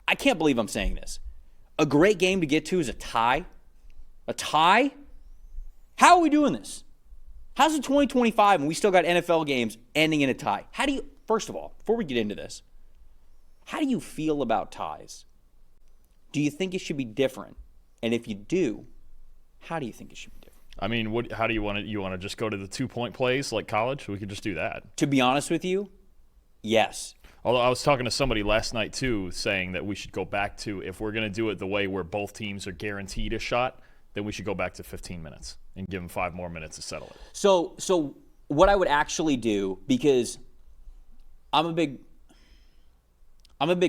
I can't believe I'm saying this. A great game to get to is a tie. A tie? How are we doing this? How's it 2025 and we still got NFL games ending in a tie? First of all, before we get into this, how do you feel about ties? Do you think it should be different? And if you do, how do you think it should be different? I mean, how do you want to? You want to just go to the 2-point plays like college? We could just do that. To be honest with you, yes. Although I was talking to somebody last night, too, saying that we should go back to, if we're going to do it the way where both teams are guaranteed a shot, then we should go back to 15 minutes and give them 5 more minutes to settle it. So what I would actually do, because I'm a big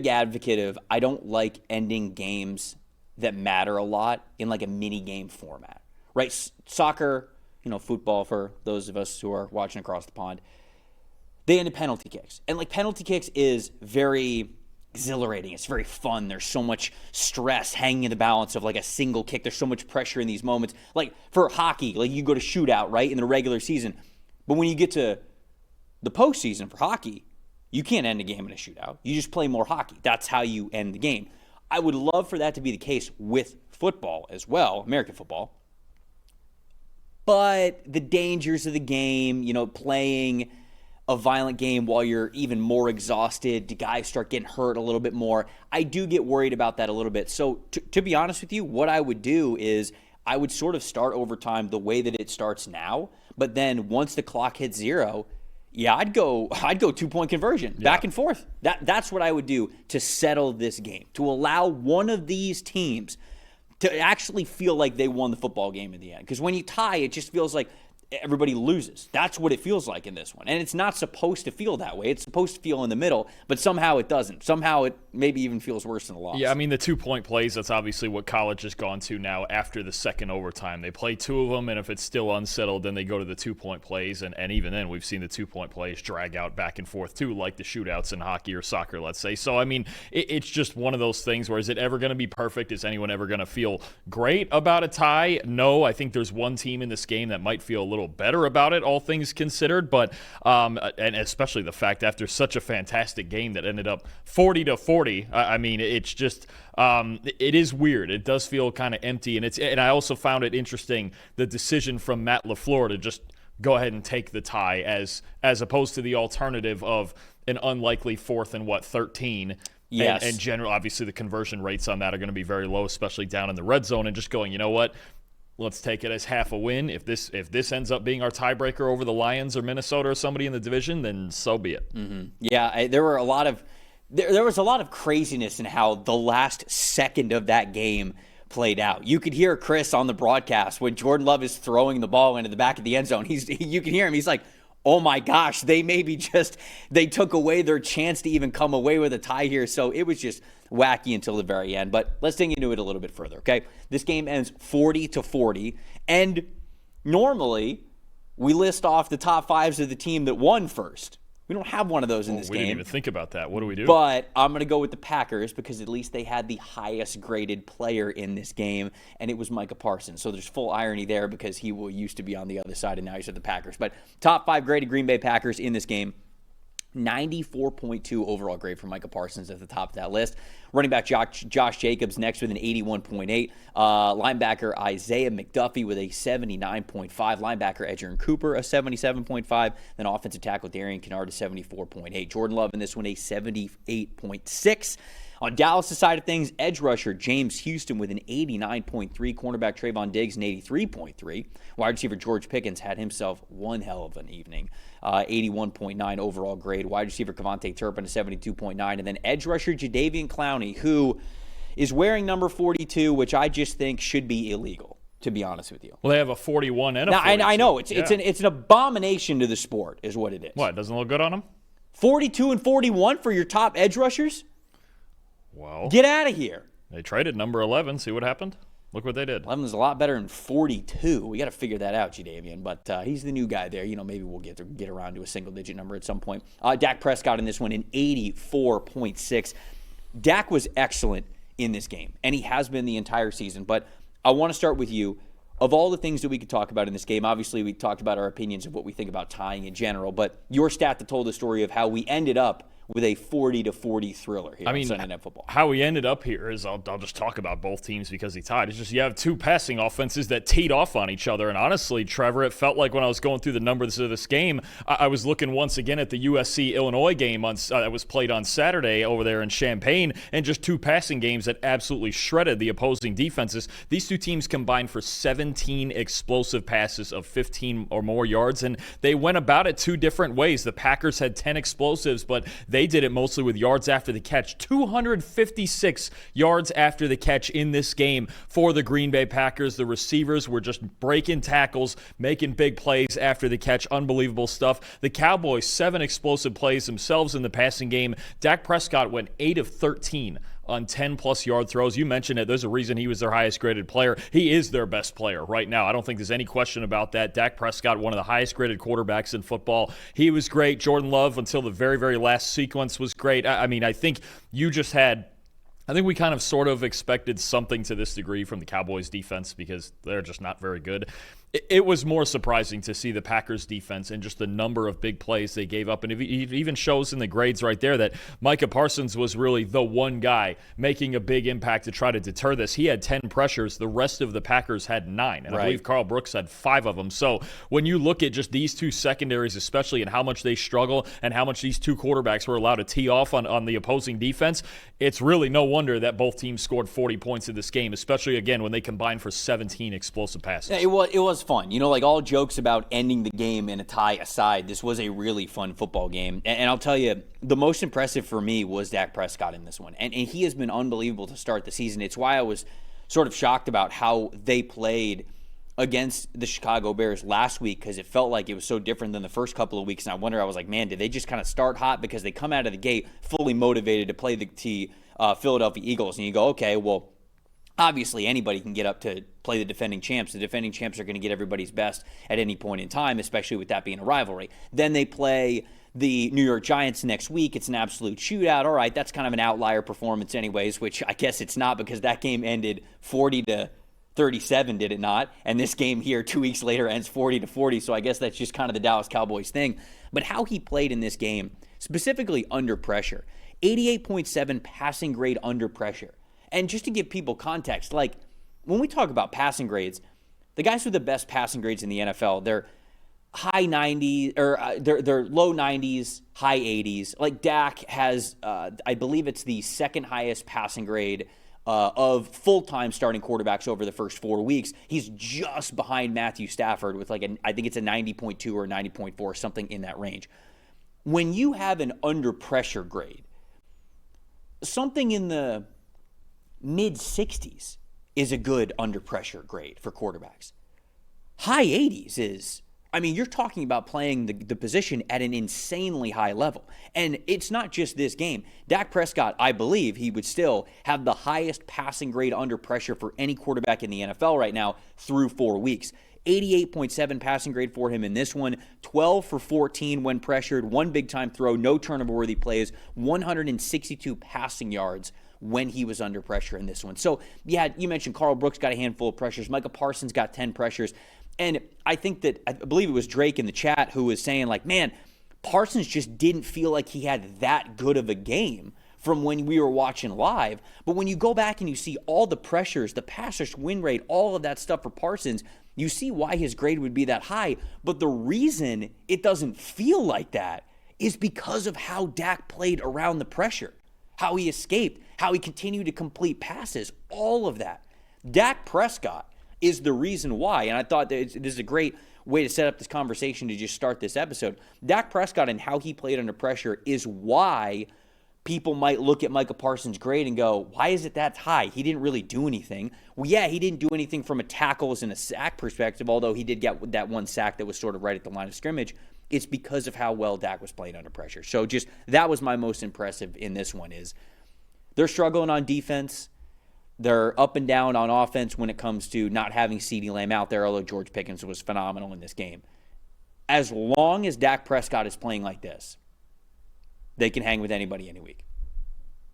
advocate of, I don't like ending games that matter a lot in like a mini game format, right? Soccer, football for those of us who are watching across the pond, they end in penalty kicks. And like penalty kicks is very exhilarating. It's very fun. There's so much stress hanging in the balance of like a single kick. There's so much pressure in these moments. Like for hockey, like you go to shootout, right, in the regular season. But when you get to the postseason for hockey, you can't end a game in a shootout. You just play more hockey. That's how you end the game. I would love for that to be the case with football as well, American football. But the dangers of the game, playing a violent game while you're even more exhausted, do guys start getting hurt a little bit more? I do get worried about that a little bit. So to be honest with you, what I would do is I would sort of start overtime the way that it starts now, but then once the clock hits 0, I'd go 2-point conversion, back and forth. That's what I would do to settle this game, to allow one of these teams to actually feel like they won the football game in the end. Because when you tie, it just feels like everybody loses. That's what it feels like in this one. And it's not supposed to feel that way. It's supposed to feel in the middle, but somehow it doesn't. Somehow it maybe even feels worse than a loss. Yeah, I mean, the 2-point plays, that's obviously what college has gone to now after the second overtime. They play 2 of them, and if it's still unsettled, then they go to the 2-point plays. And even then, we've seen the 2-point plays drag out back and forth, too, like the shootouts in hockey or soccer, let's say. So, I mean, it's just one of those things where is it ever going to be perfect? Is anyone ever going to feel great about a tie? No, I think there's one team in this game that might feel a little better about it, all things considered, but and especially the fact after such a fantastic game that ended up 40-40. I mean, it's just it is weird. It does feel kind of empty, and I also found it interesting the decision from Matt LaFleur to just go ahead and take the tie as opposed to the alternative of an unlikely 4th and 13. Yes. And general, obviously the conversion rates on that are going to be very low, especially down in the red zone, and just going, you know what? Let's take it as half a win. If this ends up being our tiebreaker over the Lions or Minnesota or somebody in the division, then so be it. Mm-hmm. Yeah, there was a lot of craziness in how the last second of that game played out. You could hear Chris on the broadcast when Jordan Love is throwing the ball into the back of the end zone. You can hear him. He's like, oh my gosh, they took away their chance to even come away with a tie here. So it was just wacky until the very end. But let's dig into it a little bit further, okay? This game ends 40-40. And normally we list off the top 5s of the team that won first. We don't have one of those in this game. We didn't even think about that. What do we do? But I'm going to go with the Packers because at least they had the highest graded player in this game, and it was Micah Parsons. So there's full irony there because he used to be on the other side, and now he's at the Packers. But top 5 graded Green Bay Packers in this game. 94.2 overall grade for Micah Parsons at the top of that list. Running back Josh Jacobs next with an 81.8. Linebacker Isaiah McDuffie with a 79.5. Linebacker Edgerrin Cooper a 77.5. Then offensive tackle Darian Kinnard a 74.8. Jordan Love in this one a 78.6. On Dallas' side of things, edge rusher James Houston with an 89.3, cornerback Trayvon Diggs an 83.3. Wide receiver George Pickens had himself one hell of an evening, 81.9 overall grade. Wide receiver Kevontae Turpin a 72.9, and then edge rusher Jadeveon Clowney, who is wearing number 42, which I just think should be illegal, to be honest with you. Well, they have a 41 and a 42. I know it's an abomination to the sport, is what it is. What, doesn't look good on them? 42 and 41 for your top edge rushers? Well, get out of here. They traded number 11. See what happened? Look what they did. 11 is a lot better than 42. We got to figure that out, Jadeveon. But he's the new guy there. Maybe we'll get around to a single-digit number at some point. Dak Prescott in this one, an 84.6. Dak was excellent in this game, and he has been the entire season. But I want to start with you. Of all the things that we could talk about in this game, obviously we talked about our opinions of what we think about tying in general. But your stat that told the story of how we ended up with a 40-40 thriller here on Sunday Night Football. How we ended up here is I'll just talk about both teams because he tied. It's just you have two passing offenses that teed off on each other. And honestly, Trevor, it felt like when I was going through the numbers of this game, I was looking once again at the USC-Illinois game that was played on Saturday over there in Champaign, and just two passing games that absolutely shredded the opposing defenses. These two teams combined for 17 explosive passes of 15 or more yards, and they went about it two different ways. The Packers had 10 explosives, but they did it mostly with yards after the catch. 256 yards after the catch in this game for the Green Bay Packers. The receivers were just breaking tackles, making big plays after the catch. Unbelievable stuff. The Cowboys, 7 explosive plays themselves in the passing game. Dak Prescott went 8 of 13 on 10-plus yard throws. You mentioned it. There's a reason he was their highest-graded player. He is their best player right now. I don't think there's any question about that. Dak Prescott, one of the highest-graded quarterbacks in football. He was great. Jordan Love, until the very, very last sequence, was great. I think we kind of sort of expected something to this degree from the Cowboys defense because they're just not very good. It was more surprising to see the Packers defense and just the number of big plays they gave up. And it even shows in the grades right there that Micah Parsons was really the one guy making a big impact to try to deter this. He had 10 pressures. The rest of the Packers had 9. And I believe Carl Brooks had 5 of them. So when you look at just these two secondaries, especially, and how much they struggle and how much these two quarterbacks were allowed to tee off on the opposing defense, it's really no wonder that both teams scored 40 points in this game, especially, again, when they combined for 17 explosive passes. Yeah, it was fun. Like all jokes about ending the game in a tie aside, this was a really fun football game. And I'll tell you, the most impressive for me was Dak Prescott in this one. And he has been unbelievable to start the season. It's why I was sort of shocked about how they played against the Chicago Bears last week, because it felt like it was so different than the first couple of weeks. And I was like, man, did they just kind of start hot because they come out of the gate fully motivated to play the Philadelphia Eagles? And you go, okay, well, obviously, anybody can get up to play the defending champs. The defending champs are going to get everybody's best at any point in time, especially with that being a rivalry. Then they play the New York Giants next week. It's an absolute shootout. All right, that's kind of an outlier performance anyways, which I guess it's not because that game ended 40-37, did it not? And this game here 2 weeks later ends 40-40, so I guess that's just kind of the Dallas Cowboys thing. But how he played in this game, specifically under pressure, 88.7 passing grade under pressure. And just to give people context, like when we talk about passing grades, the guys with the best passing grades in the NFL, they're high 90s or they're low 90s, high 80s. Like Dak has, I believe it's the second highest passing grade of full-time starting quarterbacks over the first 4 weeks. He's just behind Matthew Stafford with I think it's a 90.2 or 90.4, something in that range. When you have an under pressure grade, something in the mid-60s is a good under pressure grade for quarterbacks. High 80s is, you're talking about playing the position at an insanely high level. And it's not just this game. Dak Prescott, I believe he would still have the highest passing grade under pressure for any quarterback in the NFL right now through 4 weeks. 88.7 passing grade for him in this one, 12 for 14 when pressured, 1 big-time throw, no turnover-worthy plays, 162 passing yards when he was under pressure in this one. So, yeah, you mentioned Carl Brooks got a handful of pressures. Micah Parsons got 10 pressures. And I believe it was Drake in the chat who was saying, like, man, Parsons just didn't feel like he had that good of a game from when we were watching live. But when you go back and you see all the pressures, the passers win rate, all of that stuff for Parsons, you see why his grade would be that high. But the reason it doesn't feel like that is because of how Dak played around the pressure, how he escaped, how he continued to complete passes, all of that. Dak Prescott is the reason why, and I thought that this is a great way to set up this conversation to just start this episode. Dak Prescott and how he played under pressure is why people might look at Micah Parsons' grade and go, why is it that high? He didn't really do anything. Well, yeah, he didn't do anything from a tackles and a sack perspective, although he did get that one sack that was sort of right at the line of scrimmage. It's because of how well Dak was playing under pressure. So just that was my most impressive in this one is they're struggling on defense. They're up and down on offense when it comes to not having CeeDee Lamb out there, although George Pickens was phenomenal in this game. As long as Dak Prescott is playing like this, they can hang with anybody any week.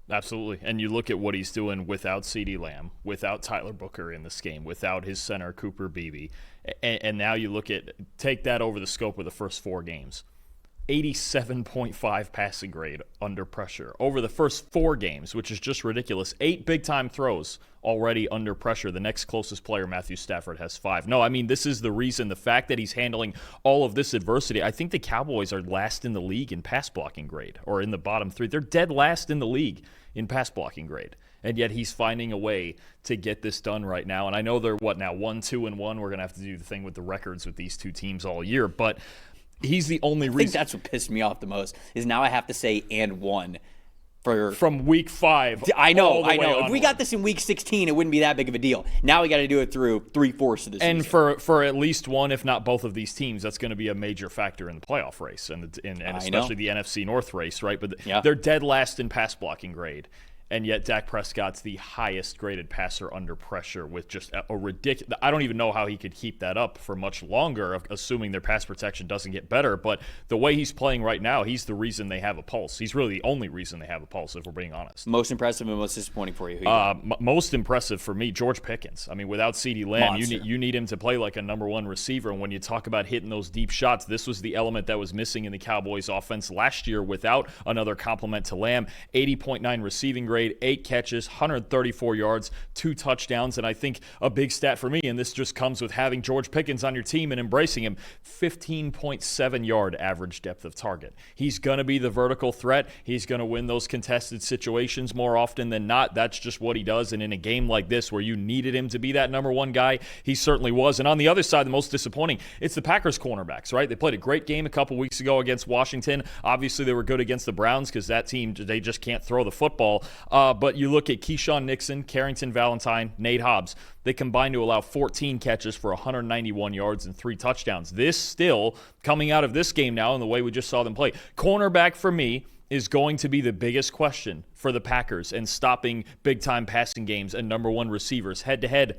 Absolutely. And you look at what he's doing without CeeDee Lamb, without Tyler Booker in this game, without his center, Cooper Beebe. And now you take that over the scope of the first 4 games. 87.5 passing grade under pressure. Over the first 4 games, which is just ridiculous, 8 big-time throws already under pressure. The next closest player, Matthew Stafford, has 5. No, I mean, this is the reason, the fact that he's handling all of this adversity. I think the Cowboys are last in the league in pass blocking grade, or in the bottom 3. They're dead last in the league in pass blocking grade. And yet he's finding a way to get this done right now. And I know they're, 1-2-1? We're going to have to do the thing with the records with these two teams all year, but he's the only reason. I think that's what pissed me off the most, is now I have to say and one from week 5. I know. If we got this in week 16, it wouldn't be that big of a deal. Now we got to do it through 3/4 of the season. And for at least one, if not both of these teams, that's going to be a major factor in the playoff race and especially the NFC North race, right? But they're dead last in pass blocking grade. And yet Dak Prescott's the highest graded passer under pressure with just a ridiculous – I don't even know how he could keep that up for much longer, assuming their pass protection doesn't get better. But the way he's playing right now, he's the reason they have a pulse. He's really the only reason they have a pulse, if we're being honest. Most impressive and most disappointing for you? Most impressive for me, George Pickens. I mean, without CeeDee Lamb, you need him to play like a number 1 receiver. And when you talk about hitting those deep shots, this was the element that was missing in the Cowboys offense last year without another complement to Lamb. 80.9 receiving grade, 8 catches, 134 yards, 2 touchdowns, and I think a big stat for me, and this just comes with having George Pickens on your team and embracing him, 15.7 yard average depth of target. He's going to be the vertical threat. He's going to win those contested situations more often than not. That's just what he does, and in a game like this where you needed him to be that number 1 guy, he certainly was. And on the other side, the most disappointing, it's the Packers cornerbacks, right? They played a great game a couple weeks ago against Washington. Obviously, they were good against the Browns because that team, they just can't throw the football. But you look at Keyshawn Nixon, Carrington Valentine, Nate Hobbs. They combined to allow 14 catches for 191 yards and 3 touchdowns. This still coming out of this game now and the way we just saw them play. Cornerback for me is going to be the biggest question for the Packers and stopping big-time passing games and number 1 receivers head-to-head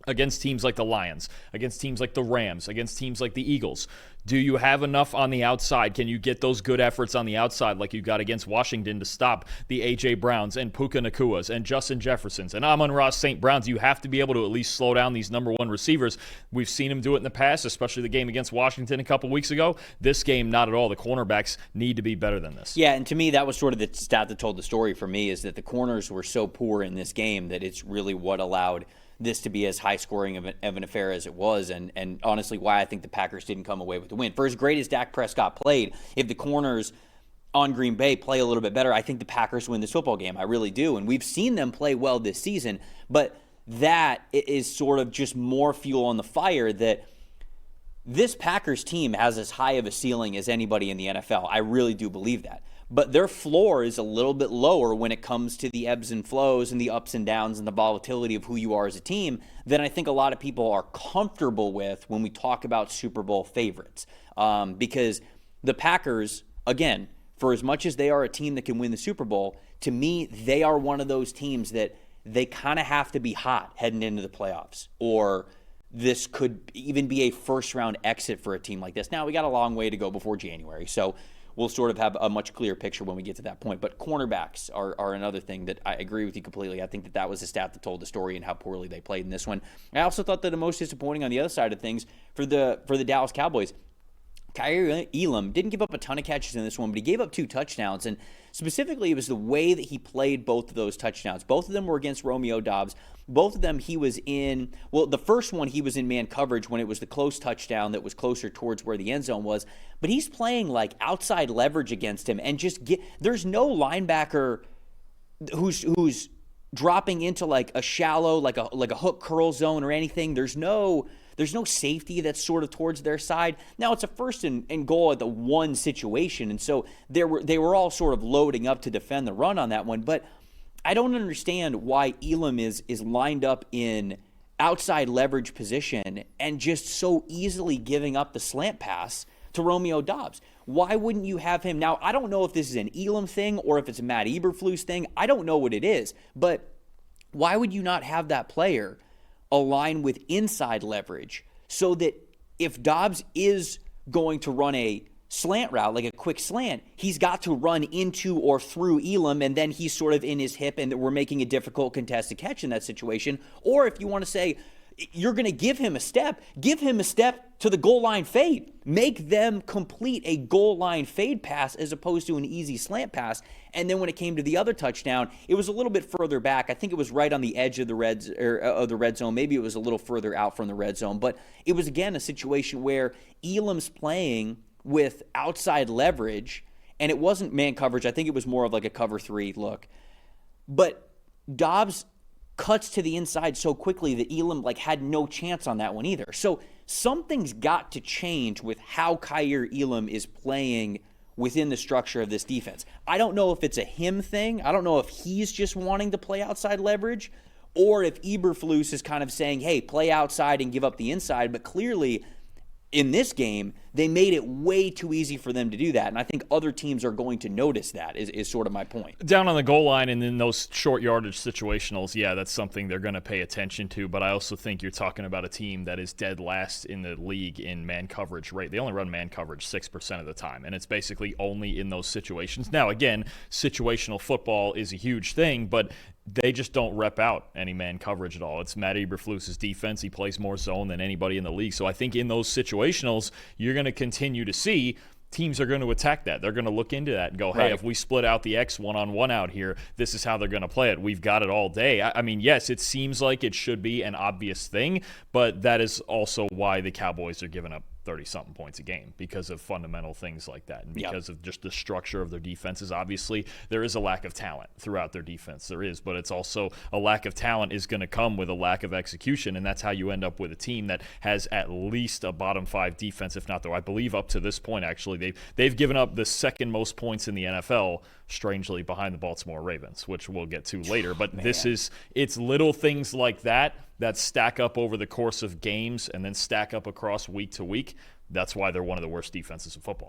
against teams like the Lions, against teams like the Rams, against teams like the Eagles. Do you have enough on the outside? Can you get those good efforts on the outside like you got against Washington to stop the A.J. Browns and Puka Nakuas and Justin Jeffersons and Amon-Ra St. Browns? You have to be able to at least slow down these number 1 receivers. We've seen him do it in the past, especially the game against Washington a couple weeks ago. This game, not at all. The cornerbacks need to be better than this. Yeah, and to me, that was sort of the stat that told the story for me, is that the corners were so poor in this game that it's really what allowed this to be as high-scoring of an affair as it was, and honestly why I think the Packers didn't come away with the win. For as great as Dak Prescott played, if the corners on Green Bay play a little bit better, I think the Packers win this football game. I really do, and we've seen them play well this season, but that is sort of just more fuel on the fire that this Packers team has as high of a ceiling as anybody in the NFL. I really do believe that. But their floor is a little bit lower when it comes to the ebbs and flows and the ups and downs and the volatility of who you are as a team than I think a lot of people are comfortable with when we talk about Super Bowl favorites. Because the Packers, again, for as much as they are a team that can win the Super Bowl, to me, they are one of those teams that they kind of have to be hot heading into the playoffs, or this could even be a first-round exit for a team like this. Now, we got a long way to go before January, so we'll sort of have a much clearer picture when we get to that point. But cornerbacks are another thing that I agree with you completely. I think that was a stat that told the story and how poorly they played in this one. I also thought that the most disappointing on the other side of things for the Dallas Cowboys, Kyrie Elam didn't give up a ton of catches in this one, but he gave up 2 touchdowns. And specifically, it was the way that he played both of those touchdowns. Both of them were against Romeo Doubs. Both of them he was in, well, the first one he was in man coverage when it was the close touchdown that was closer towards where the end zone was. But he's playing like outside leverage against him, and there's no linebacker who's dropping into like a shallow, like a hook curl zone or anything. There's no safety that's sort of towards their side. Now, it's a first and goal at the 1 situation, and so they were all sort of loading up to defend the run on that one. But I don't understand why Elam is lined up in outside leverage position and just so easily giving up the slant pass to Romeo Doubs. Why wouldn't you have him? Now, I don't know if this is an Elam thing or if it's a Matt Eberflus thing. I don't know what it is, but why would you not have that player align with inside leverage so that if Doubs is going to run a slant route, like a quick slant, he's got to run into or through Elam, and then he's sort of in his hip and we're making a difficult contested catch in that situation? Or if you want to say, you're going to give him a step to the goal line fade. Make them complete a goal line fade pass as opposed to an easy slant pass. And then when it came to the other touchdown, it was a little bit further back. I think it was right on the edge of the red zone. Maybe it was a little further out from the red zone. But it was, again, a situation where Elam's playing with outside leverage, and it wasn't man coverage. I think it was more of like a cover 3 look. But Dobbs cuts to the inside so quickly that Elam had no chance on that one either. So something's got to change with how Kaiir Elam is playing within the structure of this defense. I don't know if it's a him thing. I don't know if he's just wanting to play outside leverage, or if Eberflus is kind of saying, hey, play outside and give up the inside. But clearly, in this game, they made it way too easy for them to do that. And I think other teams are going to notice that, is sort of my point. Down on the goal line and in those short yardage situationals, yeah, that's something they're going to pay attention to. But I also think you're talking about a team that is dead last in the league in man coverage rate. They only run man coverage 6% of the time, and it's basically only in those situations. Now, again, situational football is a huge thing, but they just don't rep out any man coverage at all. It's Matt Eberflus's defense. He plays more zone than anybody in the league. So I think in those situationals, you're going to continue to see teams are going to attack that. They're going to look into that and go, hey, right, if we split out the X one-on-one out here, this is how they're going to play it. We've got it all day. I mean, yes, it seems like it should be an obvious thing, but that is also why the Cowboys are giving up 30-something points a game, because of fundamental things like that, and because of just the structure of their defenses. Obviously, there is a lack of talent throughout their defense. There is, but it's also a lack of talent is going to come with a lack of execution, and that's how you end up with a team that has at least a bottom 5 defense, if not, though I believe up to this point, actually, they've given up the second most points in the NFL, strangely behind the Baltimore Ravens, which we'll get to later. But it's little things like that stack up over the course of games and then stack up across week to week. That's why they're one of the worst defenses in football.